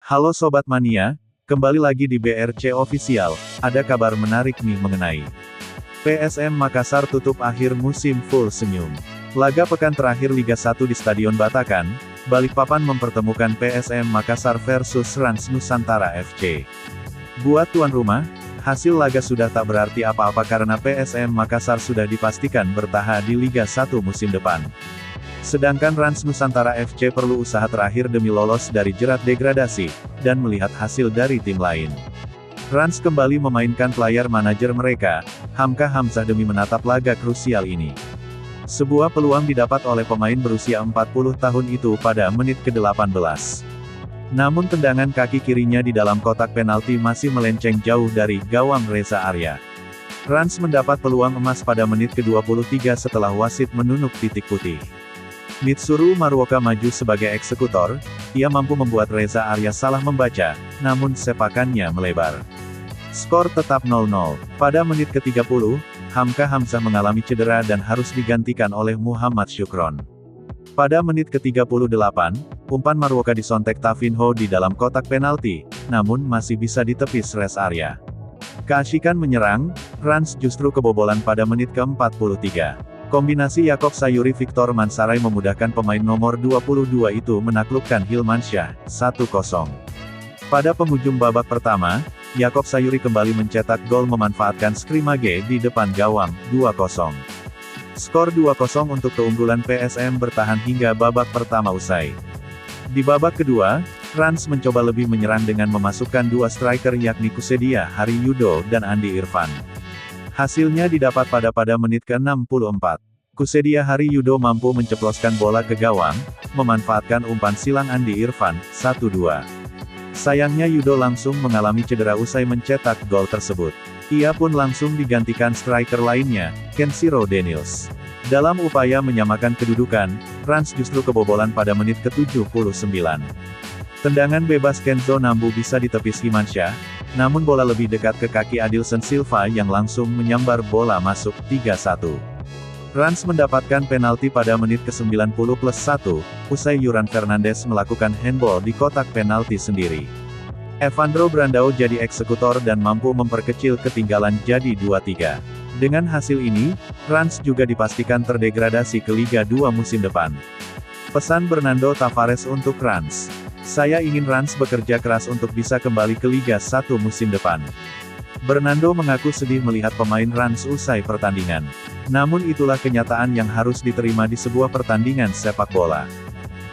Halo Sobat Mania, kembali lagi di BRC Official, ada kabar menarik nih mengenai PSM Makassar tutup akhir musim full senyum. Laga pekan terakhir Liga 1 di Stadion Batakan, Balikpapan mempertemukan PSM Makassar versus Rans Nusantara FC. Buat tuan rumah, hasil laga sudah tak berarti apa-apa karena PSM Makassar sudah dipastikan bertahan di Liga 1 musim depan. Sedangkan Rans Nusantara FC perlu usaha terakhir demi lolos dari jerat degradasi, dan melihat hasil dari tim lain. Rans kembali memainkan player manajer mereka, Hamka Hamzah demi menatap laga krusial ini. Sebuah peluang didapat oleh pemain berusia 40 tahun itu pada menit ke-18. Namun tendangan kaki kirinya di dalam kotak penalti masih melenceng jauh dari gawang Reza Arya. Rans mendapat peluang emas pada menit ke-23 setelah wasit menunjuk titik putih. Mitsuru Maruoka maju sebagai eksekutor, ia mampu membuat Reza Arya salah membaca, namun sepakannya melebar. Skor tetap 0-0. Pada menit ke-30, Hamka Hamzah mengalami cedera dan harus digantikan oleh Muhammad Syukron. Pada menit ke-38, umpan Maruoka disontek Tavinho di dalam kotak penalti, namun masih bisa ditepis Reza Arya. Keasikan menyerang, Rans justru kebobolan pada menit ke-43. Kombinasi Yakob Sayuri Victor Mansaray memudahkan pemain nomor 22 itu menaklukkan Hilmansyah, 1-0. Pada penghujung babak pertama, Yakob Sayuri kembali mencetak gol memanfaatkan skrimage di depan gawang, 2-0. Skor 2-0 untuk keunggulan PSM bertahan hingga babak pertama usai. Di babak kedua, Rans mencoba lebih menyerang dengan memasukkan dua striker yakni Kusedia Hari Yudo dan Andi Irfan. Hasilnya didapat pada menit ke-64. Kusedia Hari Yudo mampu menceploskan bola ke gawang, memanfaatkan umpan silang Andi Irfan, 1-2. Sayangnya Yudo langsung mengalami cedera usai mencetak gol tersebut. Ia pun langsung digantikan striker lainnya, Kenshiro Daniels. Dalam upaya menyamakan kedudukan, Rans justru kebobolan pada menit ke-79. Tendangan bebas Kenzo Nambu bisa ditepis Himansyah, namun bola lebih dekat ke kaki Adilson Silva yang langsung menyambar bola masuk, 3-1. Rans mendapatkan penalti pada menit ke-90+1, usai Yuran Fernandes melakukan handball di kotak penalti sendiri. Evandro Brandao jadi eksekutor dan mampu memperkecil ketinggalan jadi 2-3. Dengan hasil ini, Rans juga dipastikan terdegradasi ke Liga 2 musim depan. Pesan Bernardo Tavares untuk Rans. Saya ingin Rans bekerja keras untuk bisa kembali ke Liga 1 musim depan. Bernardo mengaku sedih melihat pemain Rans usai pertandingan. Namun itulah kenyataan yang harus diterima di sebuah pertandingan sepak bola,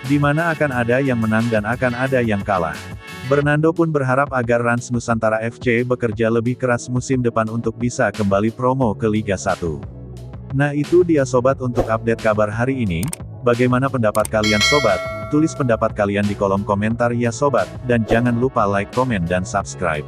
di mana akan ada yang menang dan akan ada yang kalah. Bernardo pun berharap agar Rans Nusantara FC bekerja lebih keras musim depan untuk bisa kembali promo ke Liga 1. Nah itu dia sobat untuk update kabar hari ini. Bagaimana pendapat kalian sobat? Tulis pendapat kalian di kolom komentar ya sobat, dan jangan lupa like, komen dan subscribe.